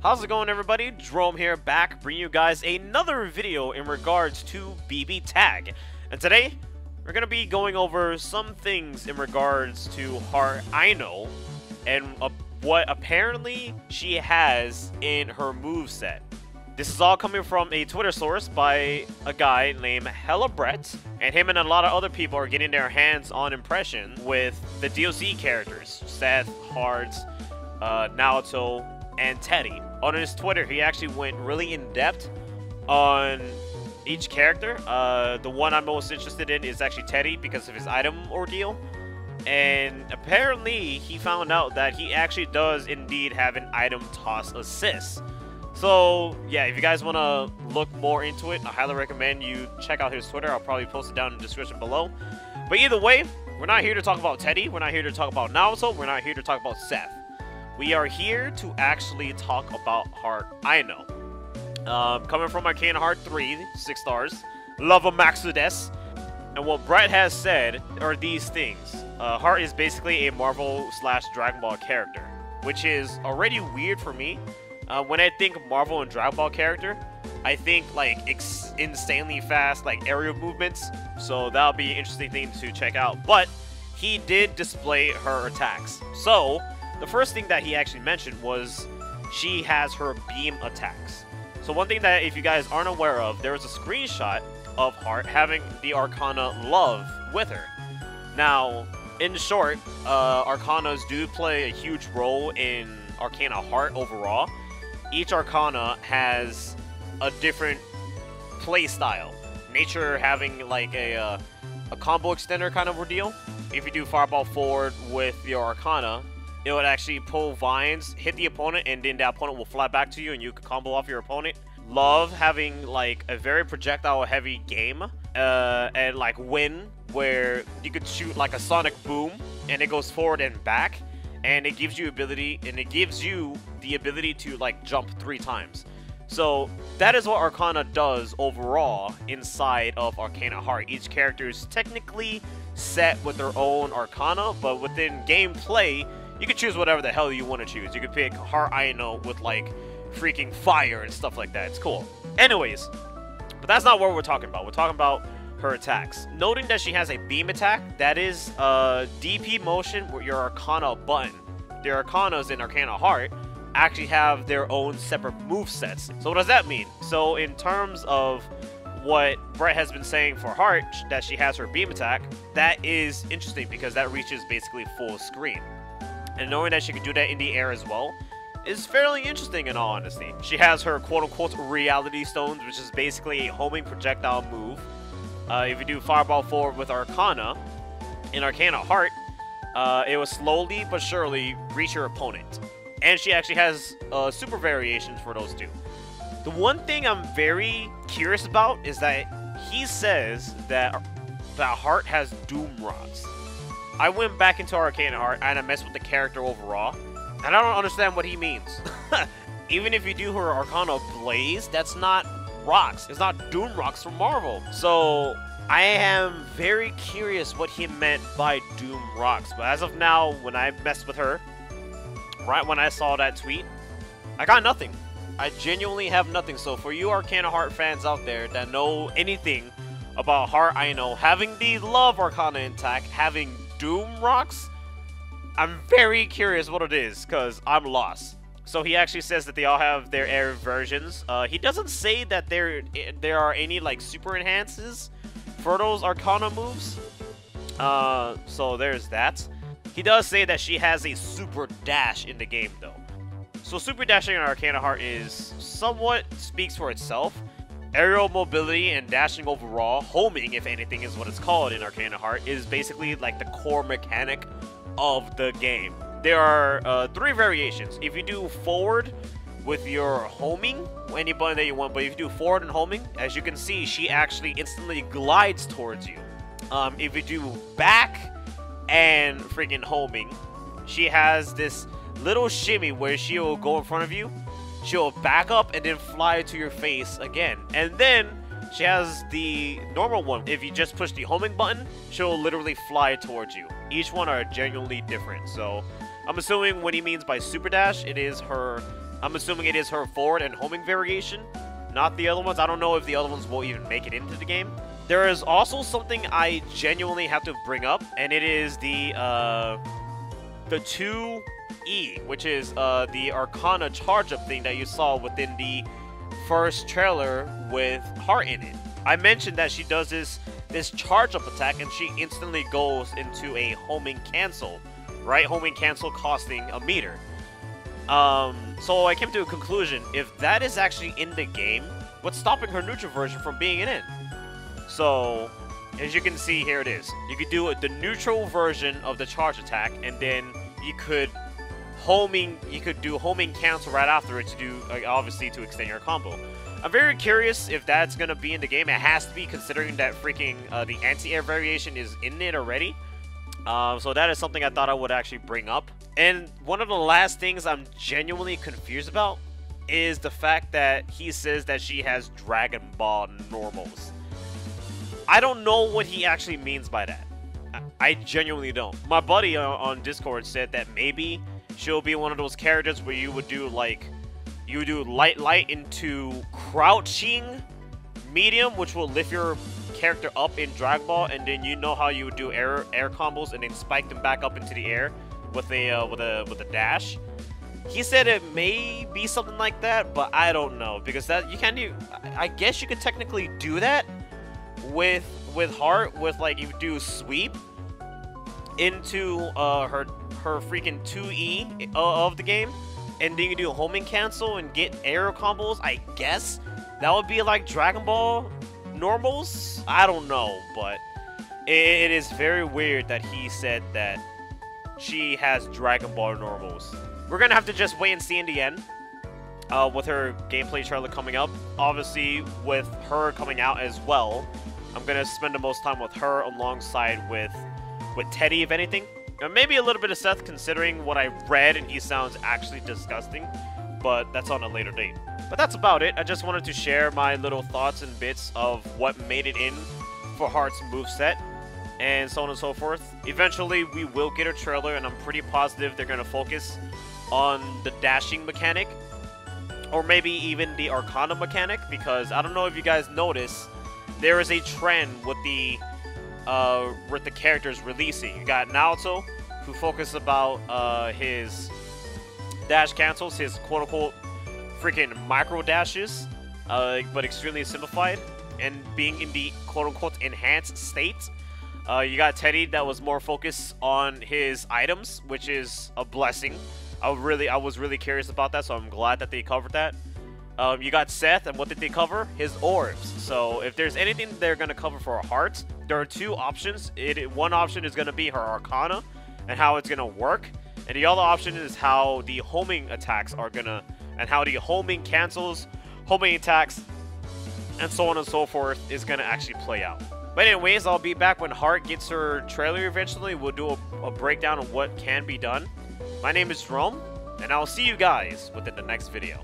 How's it going, everybody? Jerome here, back bringing you guys another video in regards to BBTAG. And today, we're going to be going over some things in regards to her Aino and what apparently she has in her moveset. This is all coming from a Twitter source by a guy named Hella Brett, and him and a lot of other people are getting their hands on impression with the DLC characters, Seth, Hearts, Naoto, and Teddy. On his Twitter, he actually went really in-depth on each character. The one I'm most interested in is actually Teddy because of his item ordeal. And apparently, he found out that he actually does indeed have an item toss assist. So, yeah, if you guys want to look more into it, I highly recommend you check out his Twitter. I'll probably post it down in the description below. But either way, we're not here to talk about Teddy. We're not here to talk about Naoto. We're not here to talk about Seth. We are here to actually talk about Heart Aino. Coming from Arcane Heart 3, 6 stars. Love a Maxudes. And what Brett has said are these things. Heart is basically a Marvel / Dragon Ball character, which is already weird for me. When I think Marvel and Dragon Ball character, I think like insanely fast like aerial movements. So that'll be an interesting thing to check out. But he did display her attacks. So the first thing that he actually mentioned was she has her beam attacks. So one thing that if you guys aren't aware of, there was a screenshot of Heart having the Arcana Love with her. Now, in short, Arcanas do play a huge role in Arcana Heart overall. Each Arcana has a different play style. Nature having like a combo extender kind of ordeal. If you do Fireball forward with your Arcana, it would actually pull vines, hit the opponent, and then the opponent will fly back to you and you can combo off your opponent. Love having like a very projectile heavy game and like Wind, where you could shoot like a sonic boom and it goes forward and back, and it gives you the ability to like jump 3 times. So that is what Arcana does overall inside of Arcana Heart. Each character is technically set with their own Arcana, but within gameplay, you can choose whatever the hell you want to choose. You could pick Heart Aino with like freaking fire and stuff like that. It's cool. Anyways, but that's not what we're talking about. We're talking about her attacks. Noting that she has a beam attack, that is DP motion with your Arcana button. The Arcanas in Arcana Heart actually have their own separate move sets. So what does that mean? So in terms of what Brett has been saying for Heart, that she has her beam attack, that is interesting because that reaches basically full screen. And knowing that she can do that in the air as well is fairly interesting in all honesty. She has her quote-unquote reality stones, which is basically a homing projectile move. If you do Fireball forward with Arcana in Arcana Heart, it will slowly but surely reach your opponent. And she actually has super variations for those two. The one thing I'm very curious about is that he says that Heart has Doom Rocks. I went back into Arcana Heart and I messed with the character overall, and I don't understand what he means. Even if you do her Arcana Blaze, that's not rocks. It's not Doom Rocks from Marvel. So I am very curious what he meant by Doom Rocks. But as of now, when I messed with her, right when I saw that tweet, I got nothing. I genuinely have nothing. So for you Arcana Heart fans out there that know anything about Heart Aino having the Love Arcana intact, having Doom Rocks, I'm very curious what it is, because I'm lost. So he actually says that they all have their air versions. He doesn't say that there are any like super enhances for those Arcana moves. So there's that. He does say that she has a super dash in the game though. So super dashing in Arcana Heart is somewhat speaks for itself. Aerial mobility and dashing overall, homing if anything is what it's called in Arcana Heart, is basically like the core mechanic of the game. There are 3 variations. If you do forward with your homing, any button that you want, but if you do forward and homing, as you can see, she actually instantly glides towards you. If you do back and freaking homing, she has this little shimmy where she will go in front of you, she'll back up and then fly to your face again. And then she has the normal one. If you just push the homing button, she'll literally fly towards you. Each one are genuinely different. So I'm assuming what he means by super dash, it is her I'm assuming it is her forward and homing variation, not the other ones. I don't know if the other ones will even make it into the game. There is also something I genuinely have to bring up, and it is the 2E, which is the Arcana charge-up thing that you saw within the first trailer with Heart in it. I mentioned that she does this charge-up attack, and she instantly goes into a homing cancel, right? Homing cancel costing a meter. So I came to a conclusion. If that is actually in the game, what's stopping her neutral version from being in it? So, as you can see, here it is. You could do the neutral version of the charge attack, and then you could do homing cancel right after it to do, obviously, to extend your combo. I'm very curious if that's gonna be in the game. It has to be, considering that freaking the anti-air variation is in it already. So that is something I thought I would actually bring up. And one of the last things I'm genuinely confused about is the fact that he says that she has Dragon Ball normals. I don't know what he actually means by that. I genuinely don't. My buddy on Discord said that maybe she'll be one of those characters where you would do like, light into crouching medium, which will lift your character up in Dragon Ball, and then you know how you would do air combos and then spike them back up into the air with a dash. He said it may be something like that, but I don't know, because that you can't do. I guess you could technically do that with Heart, with like you do sweep into her freaking 2E of the game, and then you do homing cancel and get air combos. I guess that would be like Dragon Ball normals. I don't know, but it is very weird that he said that she has Dragon Ball normals. We're gonna have to just wait and see in the end with her gameplay trailer coming up. Obviously, with her coming out as well, I'm gonna spend the most time with her alongside with Teddy, if anything. Maybe a little bit of Seth, considering what I read, and he sounds actually disgusting, but that's on a later date. But that's about it. I just wanted to share my little thoughts and bits of what made it in for Heart's moveset, and so on and so forth. Eventually, we will get a trailer, and I'm pretty positive they're going to focus on the dashing mechanic, or maybe even the Arcana mechanic, because I don't know if you guys notice, there is a trend with the characters releasing. You got Naoto, who focuses about his dash cancels, his quote-unquote freaking micro dashes, but extremely simplified, and being in the quote-unquote enhanced state. You got Teddy, that was more focused on his items, which is a blessing. I was really curious about that, so I'm glad that they covered that. You got Seth, and what did they cover? His orbs. So if there's anything they're going to cover for a Heart, there are two options. One option is going to be her Arcana and how it's going to work, and the other option is how the homing attacks are going to, and how the homing cancels, homing attacks, and so on and so forth is going to actually play out. But anyways, I'll be back when Heart gets her trailer eventually. We'll do a breakdown of what can be done. My name is Jerome, and I'll see you guys within the next video.